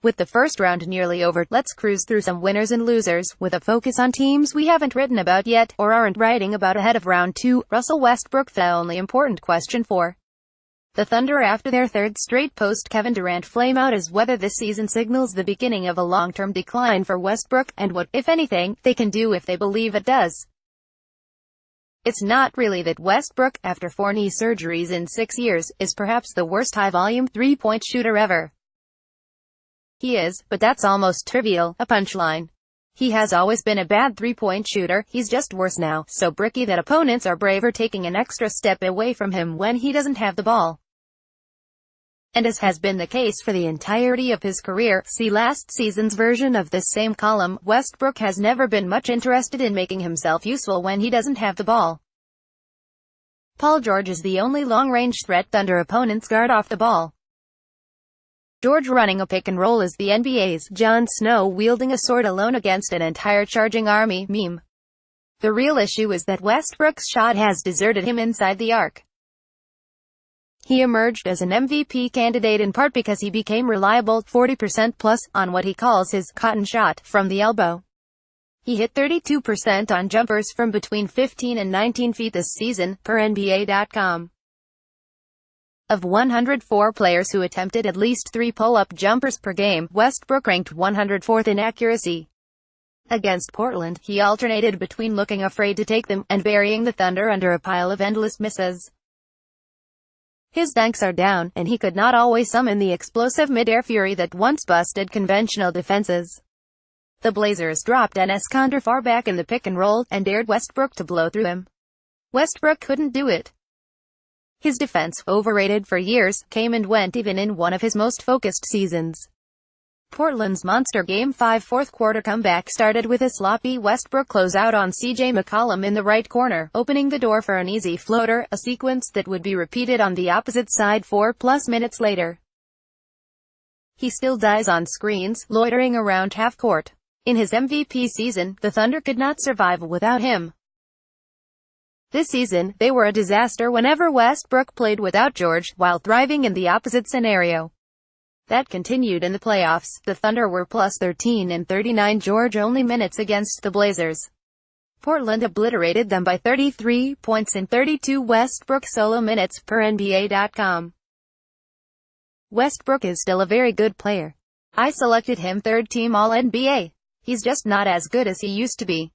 With the first round nearly over, let's cruise through some winners and losers, with a focus on teams we haven't written about yet, or aren't writing about ahead of round 2. Russell Westbrook. The only important question for the Thunder after their third straight post-Kevin Durant flameout is whether this season signals the beginning of a long-term decline for Westbrook, and what, if anything, they can do if they believe it does. It's not really that Westbrook, after 4 knee surgeries in 6 years, is perhaps the worst high-volume three-point shooter ever. He is, but that's almost trivial, a punchline. He has always been a bad three-point shooter, he's just worse now, so bricky that opponents are braver taking an extra step away from him when he doesn't have the ball. And as has been the case for the entirety of his career, see last season's version of this same column, Westbrook has never been much interested in making himself useful when he doesn't have the ball. Paul George is the only long-range threat Thunder opponents guard off the ball. George running a pick-and-roll is the NBA's Jon Snow wielding a sword alone against an entire charging army meme. The real issue is that Westbrook's shot has deserted him inside the arc. He emerged as an MVP candidate in part because he became reliable, 40% plus, on what he calls his cotton shot, from the elbow. He hit 32% on jumpers from between 15 and 19 feet this season, per NBA.com. Of 104 players who attempted at least 3 pull-up jumpers per game, Westbrook ranked 104th in accuracy. Against Portland, he alternated between looking afraid to take them, and burying the Thunder under a pile of endless misses. His dunks are down, and he could not always summon the explosive mid-air fury that once busted conventional defenses. The Blazers dropped Enes Kanter far back in the pick-and-roll, and dared Westbrook to blow through them. Westbrook couldn't do it. His defense, overrated for years, came and went even in one of his most focused seasons. Portland's monster Game 5 fourth-quarter comeback started with a sloppy Westbrook closeout on C.J. McCollum in the right corner, opening the door for an easy floater, a sequence that would be repeated on the opposite side 4+ minutes later. He still dies on screens, loitering around half-court. In his MVP season, the Thunder could not survive without him. This season, they were a disaster whenever Westbrook played without George, while thriving in the opposite scenario. That continued in the playoffs. The Thunder were plus 13 in 39 George-only minutes against the Blazers. Portland obliterated them by 33 points in 32 Westbrook solo minutes, per NBA.com. Westbrook is still a very good player. I selected him third-team All-NBA. He's just not as good as he used to be.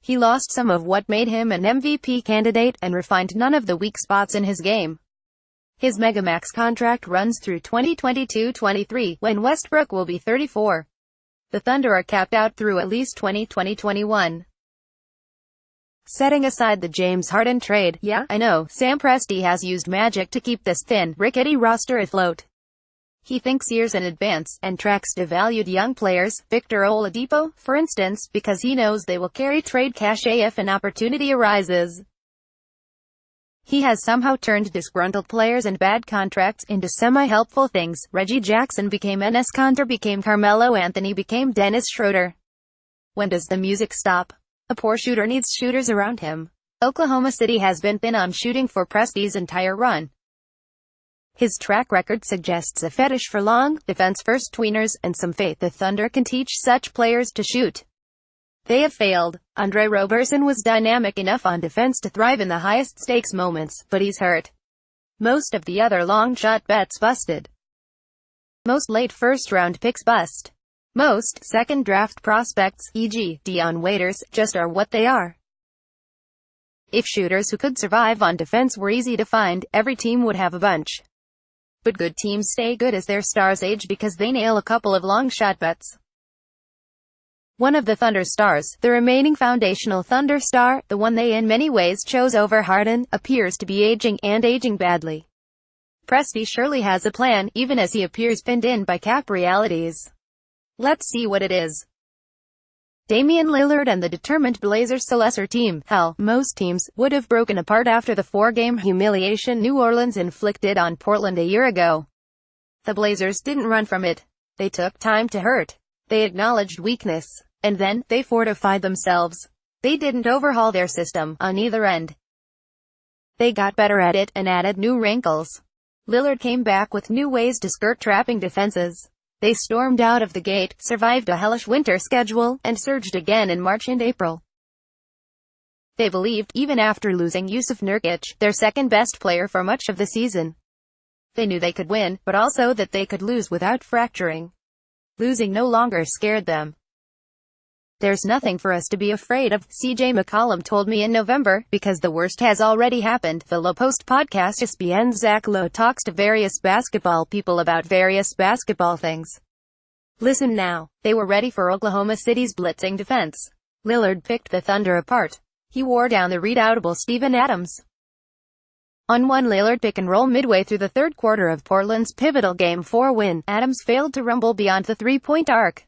He lost some of what made him an MVP candidate, and refined none of the weak spots in his game. His Megamax contract runs through 2022-23, when Westbrook will be 34. The Thunder are capped out through at least 2020-21. Setting aside the James Harden trade, yeah, I know, Sam Presti has used magic to keep this thin, rickety roster afloat. He thinks years in advance, and tracks devalued young players, Victor Oladipo, for instance, because he knows they will carry trade cachet if an opportunity arises. He has somehow turned disgruntled players and bad contracts into semi-helpful things. Reggie Jackson became Enes Kanter, became Carmelo Anthony, became Dennis Schroeder. When does the music stop? A poor shooter needs shooters around him. Oklahoma City has been thin on shooting for Presti's entire run. His track record suggests a fetish for long, defense-first tweeners, and some faith the Thunder can teach such players to shoot. They have failed. Andre Roberson was dynamic enough on defense to thrive in the highest-stakes moments, but he's hurt. Most of the other long-shot bets busted. Most late first-round picks bust. Most second-draft prospects, e.g., Dion Waiters, just are what they are. If shooters who could survive on defense were easy to find, every team would have a bunch. But good teams stay good as their stars age because they nail a couple of long-shot bets. One of the Thunder stars, the remaining foundational Thunder star, the one they in many ways chose over Harden, appears to be aging, and aging badly. Presti surely has a plan, even as he appears pinned in by cap realities. Let's see what it is. Damian Lillard and the determined Blazers' lesser team, hell, most teams, would have broken apart after the 4-game humiliation New Orleans inflicted on Portland a year ago. The Blazers didn't run from it. They took time to hurt. They acknowledged weakness. And then, they fortified themselves. They didn't overhaul their system, on either end. They got better at it, and added new wrinkles. Lillard came back with new ways to skirt trapping defenses. They stormed out of the gate, survived a hellish winter schedule, and surged again in March and April. They believed, even after losing Yusuf Nurkic, their second-best player for much of the season. They knew they could win, but also that they could lose without fracturing. Losing no longer scared them. "There's nothing for us to be afraid of," CJ McCollum told me in November, because the worst has already happened. The Low Post podcast. ESPN's Zach Lowe talks to various basketball people about various basketball things. Listen now. They were ready for Oklahoma City's blitzing defense. Lillard picked the Thunder apart. He wore down the redoubtable Steven Adams. On one Lillard pick-and-roll midway through the third quarter of Portland's pivotal Game 4 win, Adams failed to rumble beyond the three-point arc.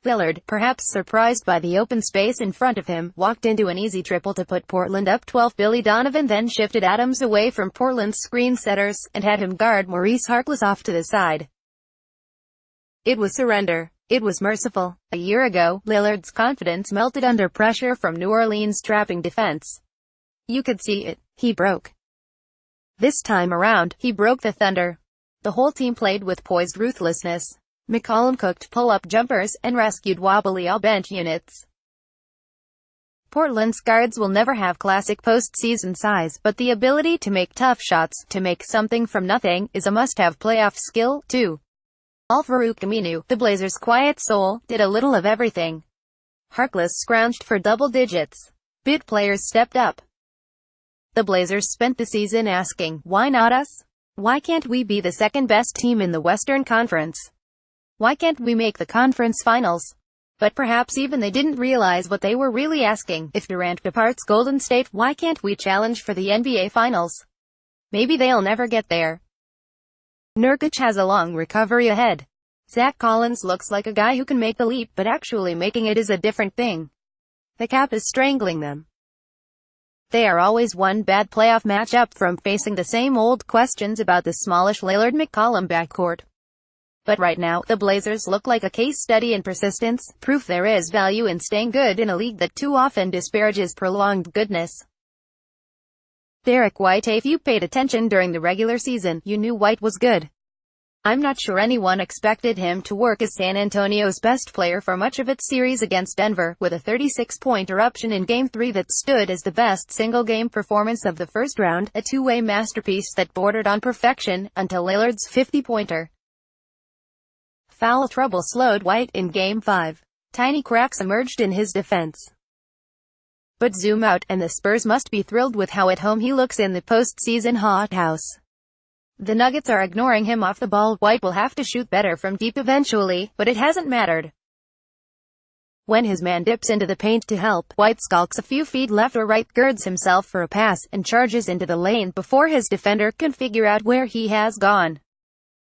Lillard, perhaps surprised by the open space in front of him, walked into an easy triple to put Portland up 12. Billy Donovan then shifted Adams away from Portland's screen setters, and had him guard Maurice Harkless off to the side. It was surrender. It was merciful. A year ago, Lillard's confidence melted under pressure from New Orleans' trapping defense. You could see it. He broke. This time around, he broke the Thunder. The whole team played with poised ruthlessness. McCollum cooked pull-up jumpers, and rescued wobbly all-bench units. Portland's guards will never have classic postseason size, but the ability to make tough shots, to make something from nothing, is a must-have playoff skill, too. Al-Farouq Aminu, the Blazers' quiet soul, did a little of everything. Harkless scrounged for double digits. Bit players stepped up. The Blazers spent the season asking, why not us? Why can't we be the second-best team in the Western Conference? Why can't we make the conference finals? But perhaps even they didn't realize what they were really asking. If Durant departs Golden State, why can't we challenge for the NBA Finals? Maybe they'll never get there. Nurkic has a long recovery ahead. Zach Collins looks like a guy who can make the leap, but actually making it is a different thing. The cap is strangling them. They are always one bad playoff matchup from facing the same old questions about the smallish Lillard-McCollum backcourt. But right now, the Blazers look like a case study in persistence, proof there is value in staying good in a league that too often disparages prolonged goodness. Derek White. If you paid attention during the regular season, you knew White was good. I'm not sure anyone expected him to work as San Antonio's best player for much of its series against Denver, with a 36-point eruption in Game 3 that stood as the best single-game performance of the first round, a two-way masterpiece that bordered on perfection, until Lillard's 50-pointer. Foul trouble slowed White in Game 5. Tiny cracks emerged in his defense. But zoom out, and the Spurs must be thrilled with how at home he looks in the postseason hothouse. The Nuggets are ignoring him off the ball. White will have to shoot better from deep eventually, but it hasn't mattered. When his man dips into the paint to help, White skulks a few feet left or right, girds himself for a pass, and charges into the lane before his defender can figure out where he has gone.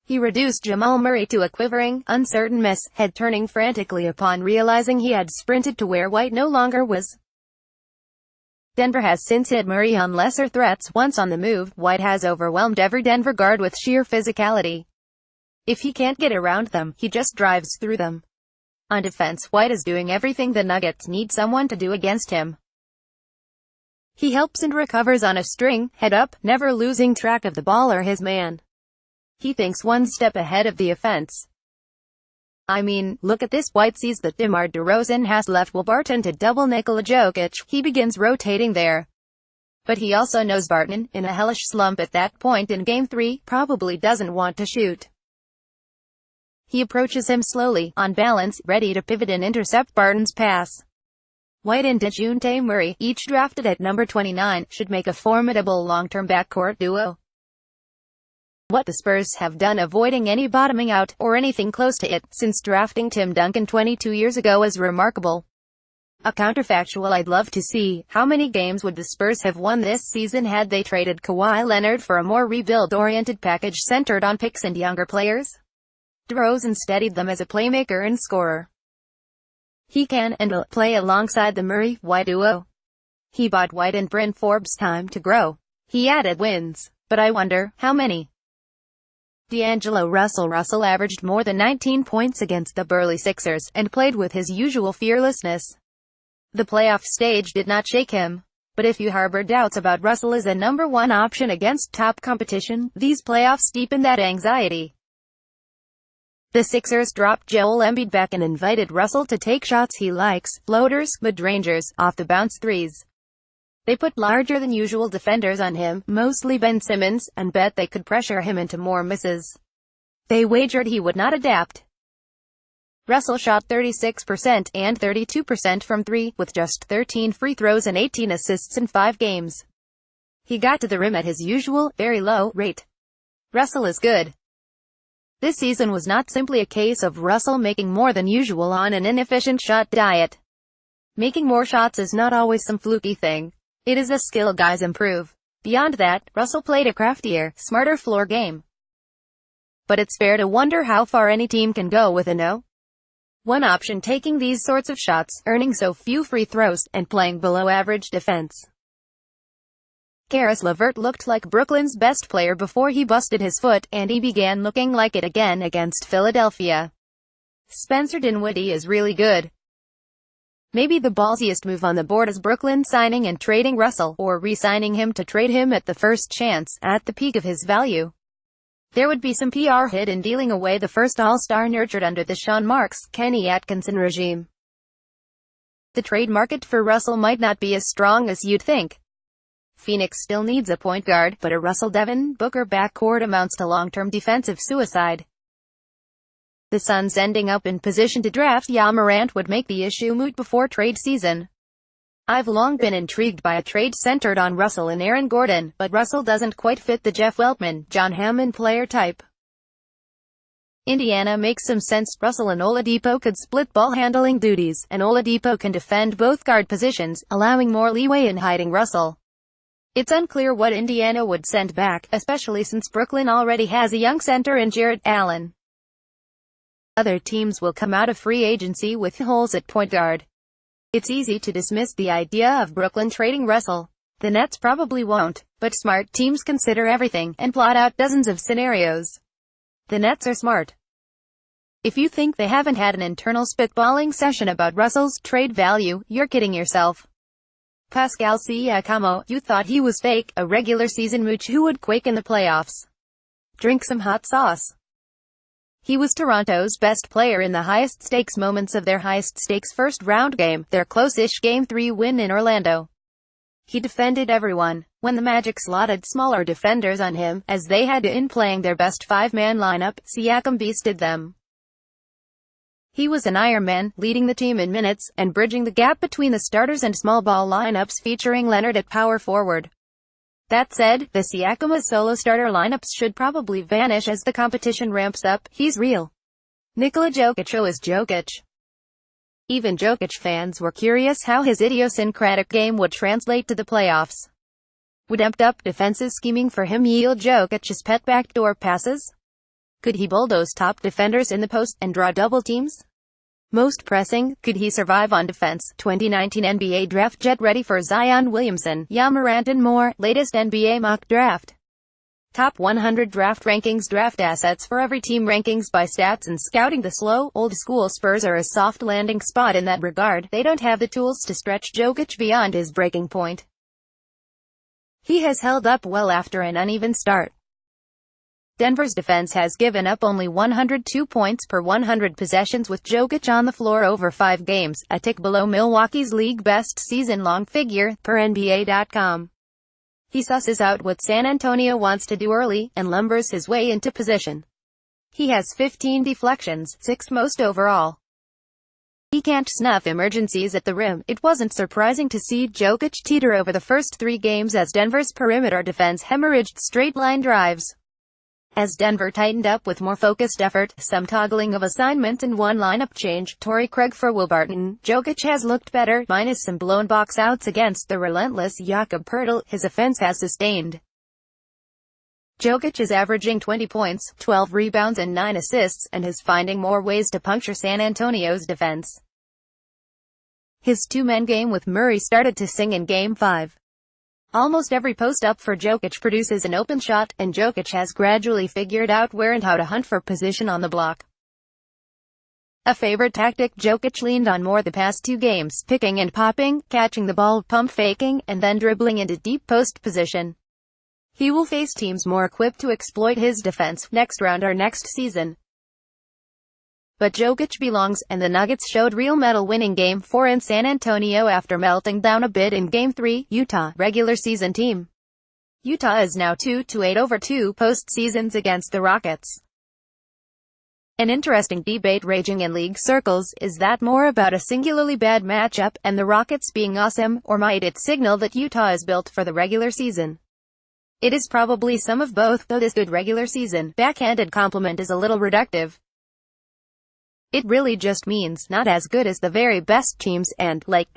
He reduced Jamal Murray to a quivering, uncertain mess, head turning frantically upon realizing he had sprinted to where White no longer was. Denver has since hit Murray on lesser threats. Once on the move, White has overwhelmed every Denver guard with sheer physicality. If he can't get around them, he just drives through them. On defense, White is doing everything the Nuggets need someone to do against him. He helps and recovers on a string, head up, never losing track of the ball or his man. He thinks one step ahead of the offense. I mean, look at this. White sees that DeMar DeRozan has left Will Barton to double Nikola Jokic. He begins rotating there. But he also knows Barton, in a hellish slump at that point in Game 3, probably doesn't want to shoot. He approaches him slowly, on balance, ready to pivot and intercept Barton's pass. White and DeJounte Murray, each drafted at number 29, should make a formidable long-term backcourt duo. What the Spurs have done avoiding any bottoming out, or anything close to it, since drafting Tim Duncan 22 years ago is remarkable. A counterfactual I'd love to see: how many games would the Spurs have won this season had they traded Kawhi Leonard for a more rebuild-oriented package centered on picks and younger players? DeRozan steadied them as a playmaker and scorer. He can and will play alongside the Murray-White duo. He bought White and Bryn Forbes time to grow. He added wins. But I wonder, how many? D'Angelo Russell averaged more than 19 points against the burly Sixers, and played with his usual fearlessness. The playoff stage did not shake him. But if you harbor doubts about Russell as a number one option against top competition, these playoffs deepen that anxiety. The Sixers dropped Joel Embiid back and invited Russell to take shots he likes, floaters, mid-rangers, off-the-bounce threes. They put larger-than-usual defenders on him, mostly Ben Simmons, and bet they could pressure him into more misses. They wagered he would not adapt. Russell shot 36% and 32% from three, with just 13 free throws and 18 assists in 5 games. He got to the rim at his usual, very low, rate. Russell is good. This season was not simply a case of Russell making more than usual on an inefficient shot diet. Making more shots is not always some fluky thing. It is a skill guys improve. Beyond that, Russell played a craftier, smarter floor game. But it's fair to wonder how far any team can go with a no. One option taking these sorts of shots, earning so few free throws, and playing below average defense. Caris LeVert looked like Brooklyn's best player before he busted his foot, and he began looking like it again against Philadelphia. Spencer Dinwiddie is really good. Maybe the ballsiest move on the board is Brooklyn signing and trading Russell, or re-signing him to trade him at the first chance, at the peak of his value. There would be some PR hit in dealing away the first All-Star nurtured under the Sean Marks, Kenny Atkinson regime. The trade market for Russell might not be as strong as you'd think. Phoenix still needs a point guard, but a Russell-Devin Booker backcourt amounts to long-term defensive suicide. The Suns ending up in position to draft Ja Morant would make the issue moot before trade season. I've long been intrigued by a trade centered on Russell and Aaron Gordon, but Russell doesn't quite fit the Jeff Weltman, John Hammond player type. Indiana makes some sense. Russell and Oladipo could split ball-handling duties, and Oladipo can defend both guard positions, allowing more leeway in hiding Russell. It's unclear what Indiana would send back, especially since Brooklyn already has a young center in Jarrett Allen. Other teams will come out of free agency with holes at point guard. It's easy to dismiss the idea of Brooklyn trading Russell. The Nets probably won't, but smart teams consider everything and plot out dozens of scenarios. The Nets are smart. If you think they haven't had an internal spitballing session about Russell's trade value, you're kidding yourself. Pascal Siakam, you thought he was fake, a regular season mooch who would quake in the playoffs. Drink some hot sauce. He was Toronto's best player in the highest-stakes moments of their highest-stakes first-round game, their close-ish Game 3 win in Orlando. He defended everyone. When the Magic slotted smaller defenders on him, as they had to in playing their best five-man lineup, Siakam beasted them. He was an Ironman, leading the team in minutes, and bridging the gap between the starters and small ball lineups featuring Leonard at power forward. That said, the Siakam solo starter lineups should probably vanish as the competition ramps up. He's real. Nikola Jokic is Jokic. Even Jokic fans were curious how his idiosyncratic game would translate to the playoffs. Would amped-up defensive scheming for him yield Jokic's pet backdoor passes? Could he bulldoze top defenders in the post and draw double teams? Most pressing, could he survive on defense? 2019 NBA Draft Jet ready for Zion Williamson, Ja Morant and more. Latest NBA mock draft. Top 100 draft rankings. Draft assets for every team. Rankings by stats and scouting. The slow, old-school Spurs are a soft landing spot in that regard. They don't have the tools to stretch Jokic beyond his breaking point. He has held up well after an uneven start. Denver's defense has given up only 102 points per 100 possessions with Jokic on the floor over 5 games, a tick below Milwaukee's league-best season-long figure, per NBA.com. He susses out what San Antonio wants to do early, and lumbers his way into position. He has 15 deflections, 6th most overall. He can't snuff emergencies at the rim. It wasn't surprising to see Jokic teeter over the first 3 games as Denver's perimeter defense hemorrhaged straight-line drives. As Denver tightened up with more focused effort, some toggling of assignments and one lineup change, Torrey Craig for Will Barton, Jokic has looked better, minus some blown box outs against the relentless Jakob Poeltl. His offense has sustained. Jokic is averaging 20 points, 12 rebounds and 9 assists, and is finding more ways to puncture San Antonio's defense. His two-man game with Murray started to sing in Game 5. Almost every post-up for Jokic produces an open shot, and Jokic has gradually figured out where and how to hunt for position on the block. A favorite tactic Jokic leaned on more the past 2 games, picking and popping, catching the ball, pump faking, and then dribbling into deep post position. He will face teams more equipped to exploit his defense, next round or next season. But Jokic belongs, and the Nuggets showed real mettle winning Game 4 in San Antonio after melting down a bit in Game 3, Utah, regular season team. Utah is now 2-8 over 2 postseasons against the Rockets. An interesting debate raging in league circles, is that more about a singularly bad matchup, and the Rockets being awesome, or might it signal that Utah is built for the regular season? It is probably some of both, though this good regular season backhanded compliment is a little reductive. It really just means not as good as the very best teams, and, like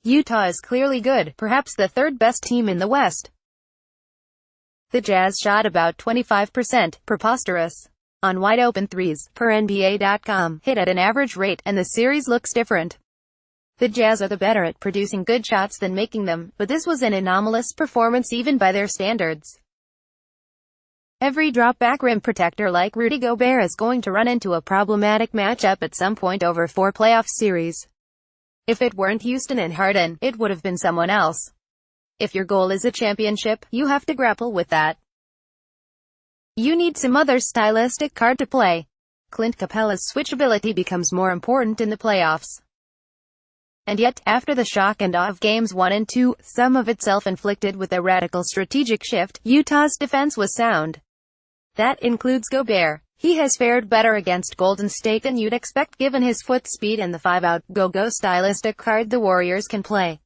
Utah is clearly good, perhaps the third best team in the West. The Jazz shot about 25%, preposterous, on wide-open threes, per NBA.com, hit at an average rate, and the series looks different. The Jazz are the better at producing good shots than making them, but this was an anomalous performance even by their standards. Every drop-back rim protector like Rudy Gobert is going to run into a problematic matchup at some point over 4 playoff series. If it weren't Houston and Harden, it would have been someone else. If your goal is a championship, you have to grapple with that. You need some other stylistic card to play. Clint Capella's switchability becomes more important in the playoffs. And yet, after the shock and awe of Games 1 and 2, some of it self-inflicted with a radical strategic shift, Utah's defense was sound. That includes Gobert. He has fared better against Golden State than you'd expect given his foot speed and the 5-out, go-go stylistic card the Warriors can play.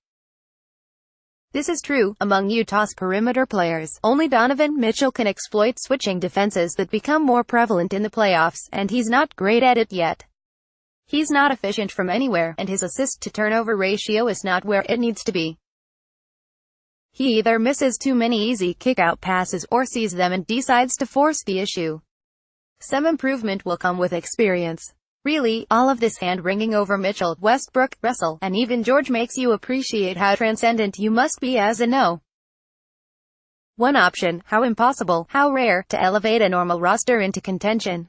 This is true among Utah's perimeter players. Only Donovan Mitchell can exploit switching defenses that become more prevalent in the playoffs, and he's not great at it yet. He's not efficient from anywhere, and his assist-to-turnover ratio is not where it needs to be. He either misses too many easy kick-out passes or sees them and decides to force the issue. Some improvement will come with experience. Really, all of this hand-wringing over Mitchell, Westbrook, Russell, and even George makes you appreciate how transcendent you must be as a one option, how impossible, how rare, to elevate a normal roster into contention.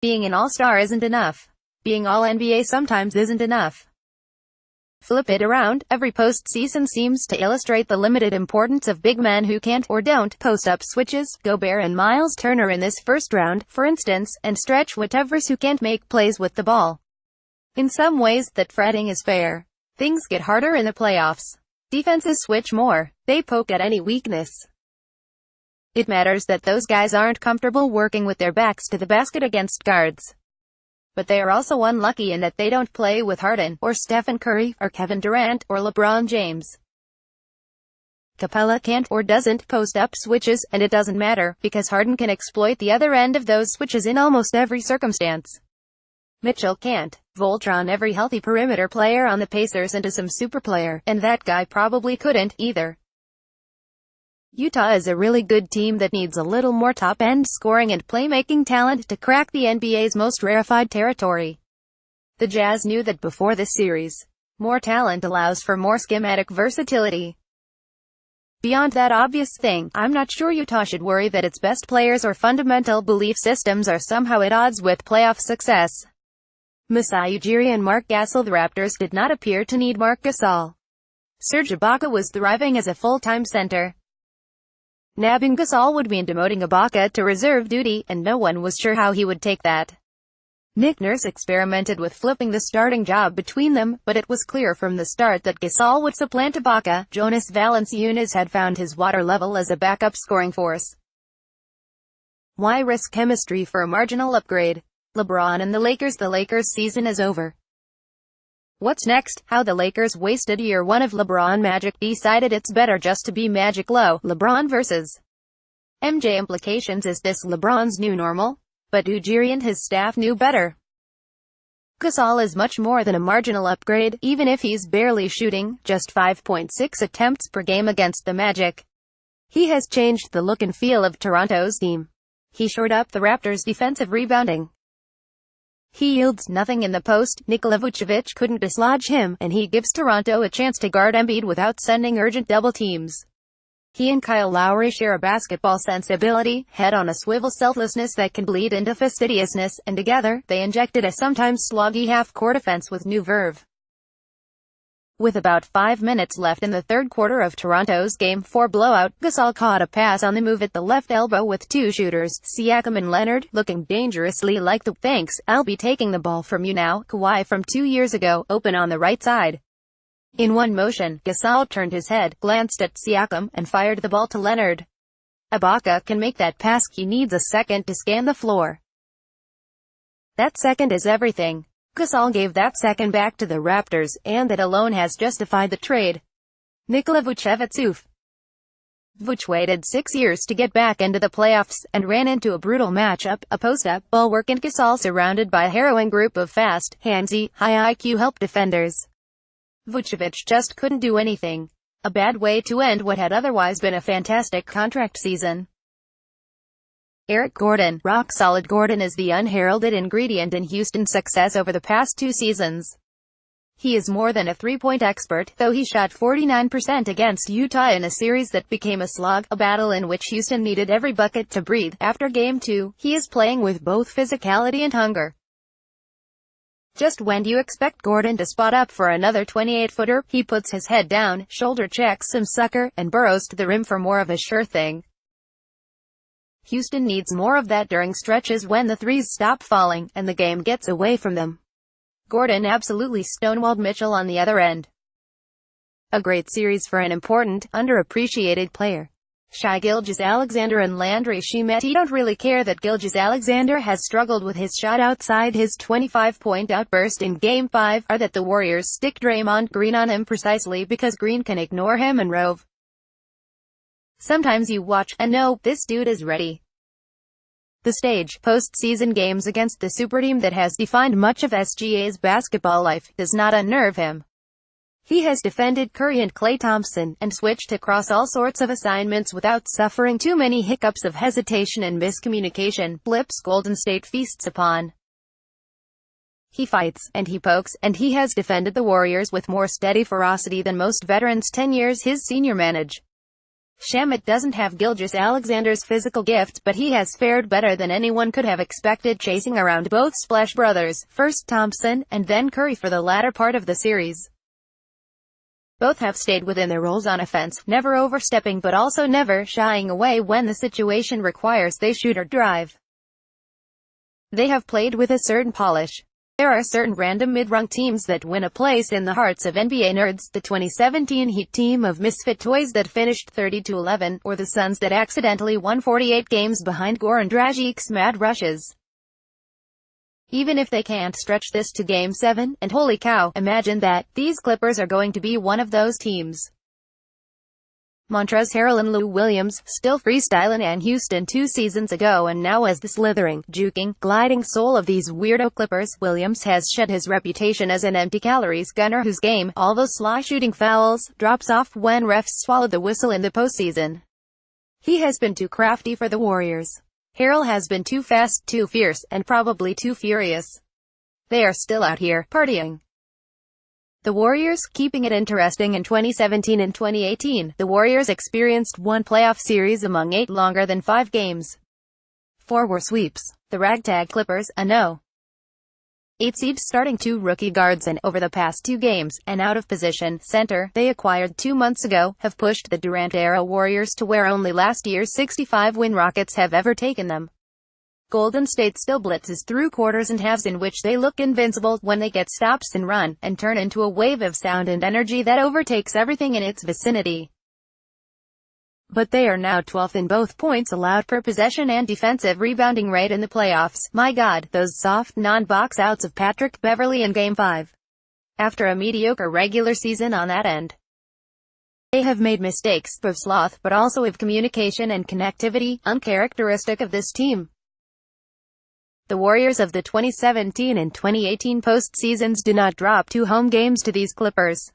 Being an all-star isn't enough. Being all-NBA sometimes isn't enough. Flip it around, every postseason seems to illustrate the limited importance of big men who can't, or don't, post up switches, Gobert and Miles Turner in this first round, for instance, and stretch whatevers who can't make plays with the ball. In some ways, that fretting is fair. Things get harder in the playoffs. Defenses switch more. They poke at any weakness. It matters that those guys aren't comfortable working with their backs to the basket against guards. But they are also unlucky in that they don't play with Harden, or Stephen Curry, or Kevin Durant, or LeBron James. Capella can't, or doesn't, post up switches, and it doesn't matter, because Harden can exploit the other end of those switches in almost every circumstance. Mitchell can't. Voltron every healthy perimeter player on the Pacers into some super player, and that guy probably couldn't, either. Utah is a really good team that needs a little more top-end scoring and playmaking talent to crack the NBA's most rarefied territory. The Jazz knew that before this series. More talent allows for more schematic versatility. Beyond that obvious thing, I'm not sure Utah should worry that its best players or fundamental belief systems are somehow at odds with playoff success. Masai Ujiri and Mark Gasol. The Raptors did not appear to need Mark Gasol. Serge Ibaka was thriving as a full-time center. Nabbing Gasol would mean demoting Ibaka to reserve duty, and no one was sure how he would take that. Nick Nurse experimented with flipping the starting job between them, but it was clear from the start that Gasol would supplant Ibaka. Jonas Valanciunas had found his water level as a backup scoring force. Why risk chemistry for a marginal upgrade? LeBron and the Lakers season is over. What's next? How the Lakers wasted year 1 of LeBron Magic decided it's better just to be Magic low. LeBron vs. MJ implications. Is this LeBron's new normal? But Ujiri and his staff knew better. Gasol is much more than a marginal upgrade, even if he's barely shooting, just 5.6 attempts per game against the Magic. He has changed the look and feel of Toronto's team. He shored up the Raptors' defensive rebounding. He yields nothing in the post. Nikola Vucevic couldn't dislodge him, and he gives Toronto a chance to guard Embiid without sending urgent double teams. He and Kyle Lowry share a basketball sensibility, head on a swivel selflessness that can bleed into fastidiousness, and together, they injected a sometimes sloggy half-court offense with new verve. With about 5 minutes left in the third quarter of Toronto's Game 4 blowout, Gasol caught a pass on the move at the left elbow with two shooters, Siakam and Leonard, looking dangerously like the "thanks, I'll be taking the ball from you now" Kawhi from 2 years ago, open on the right side. In one motion, Gasol turned his head, glanced at Siakam, and fired the ball to Leonard. Ibaka can make that pass, he needs a second to scan the floor. That second is everything. Gasol gave that second back to the Raptors, and that alone has justified the trade. Nikola Vucevic. Vuce waited 6 years to get back into the playoffs, and ran into a brutal matchup, a post-up, bulwark and Gasol surrounded by a harrowing group of fast, handsy, high IQ help defenders. Vucevic just couldn't do anything. A bad way to end what had otherwise been a fantastic contract season. Eric Gordon. Rock-solid Gordon is the unheralded ingredient in Houston's success over the past 2 seasons. He is more than a three-point expert, though he shot 49% against Utah in a series that became a slog, a battle in which Houston needed every bucket to breathe. After Game 2, he is playing with both physicality and hunger. Just when do you expect Gordon to spot up for another 28-footer? He puts his head down, shoulder checks some sucker, and burrows to the rim for more of a sure thing. Houston needs more of that during stretches when the threes stop falling, and the game gets away from them. Gordon absolutely stonewalled Mitchell on the other end. A great series for an important, underappreciated player. Shai Gilgeous-Alexander and Landry Shamet don't really care that Gilgeous-Alexander has struggled with his shot outside his 25-point outburst in Game 5, or that the Warriors stick Draymond Green on him precisely because Green can ignore him and rove. Sometimes you watch, and know, this dude is ready. The stage, postseason games against the superteam that has defined much of SGA's basketball life, does not unnerve him. He has defended Curry and Klay Thompson, and switched across all sorts of assignments without suffering too many hiccups of hesitation and miscommunication, blips Golden State feasts upon. He fights, and he pokes, and he has defended the Warriors with more steady ferocity than most veterans 10 years his senior manage. Shamet doesn't have Gilgeous-Alexander's physical gifts, but he has fared better than anyone could have expected, chasing around both Splash Brothers, first Thompson, and then Curry for the latter part of the series. Both have stayed within their roles on offense, never overstepping but also never shying away when the situation requires they shoot or drive. They have played with a certain polish. There are certain random mid-rung teams that win a place in the hearts of NBA nerds, the 2017 Heat team of misfit toys that finished 30-11, or the Suns that accidentally won 48 games behind Goran Dragic's mad rushes. Even if they can't stretch this to Game 7, and holy cow, imagine that, these Clippers are going to be one of those teams. Montrezl Harrell and Lou Williams, still freestyling in Houston 2 seasons ago, and now as the slithering, juking, gliding soul of these weirdo Clippers. Williams has shed his reputation as an empty-calories gunner whose game, although sly shooting fouls, drops off when refs swallow the whistle in the postseason. He has been too crafty for the Warriors. Harrell has been too fast, too fierce, and probably too furious. They are still out here, partying. The Warriors, keeping it interesting in 2017 and 2018, the Warriors experienced one playoff series among 8 longer than 5 games. 4 were sweeps. The ragtag Clippers, a no. 8 seed starting 2 rookie guards and, over the past 2 games, an out-of-position center they acquired 2 months ago, have pushed the Durant-era Warriors to where only last year's 65-win Rockets have ever taken them. Golden State still blitzes through quarters and halves in which they look invincible, when they get stops and run, and turn into a wave of sound and energy that overtakes everything in its vicinity. But they are now 12th in both points allowed per possession and defensive rebounding rate in the playoffs. My God, those soft, non-box outs of Patrick Beverley in Game 5. After a mediocre regular season on that end. They have made mistakes, of sloth, but also of communication and connectivity, uncharacteristic of this team. The Warriors of the 2017 and 2018 postseasons do not drop 2 home games to these Clippers.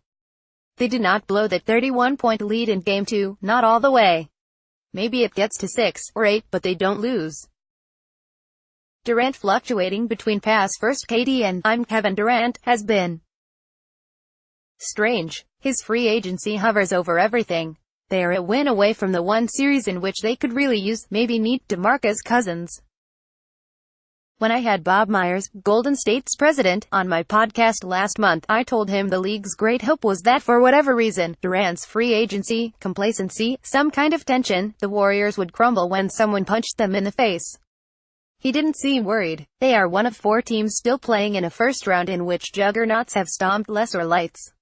They do not blow that 31-point lead in Game 2, not all the way. Maybe it gets to 6 or 8, but they don't lose. Durant fluctuating between pass first KD and I'm Kevin Durant has been strange. His free agency hovers over everything. They are a win away from the one series in which they could really use, maybe need, DeMarcus Cousins. When I had Bob Myers, Golden State's president, on my podcast last month, I told him the league's great hope was that for whatever reason, Durant's free agency, complacency, some kind of tension, the Warriors would crumble when someone punched them in the face. He didn't seem worried. They are one of 4 teams still playing in a first round in which juggernauts have stomped lesser lights.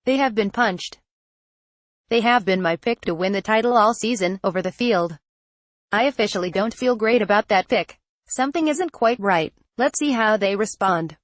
They have been punched. They have been my pick to win the title all season, over the field. I officially don't feel great about that pick. Something isn't quite right. Let's see how they respond.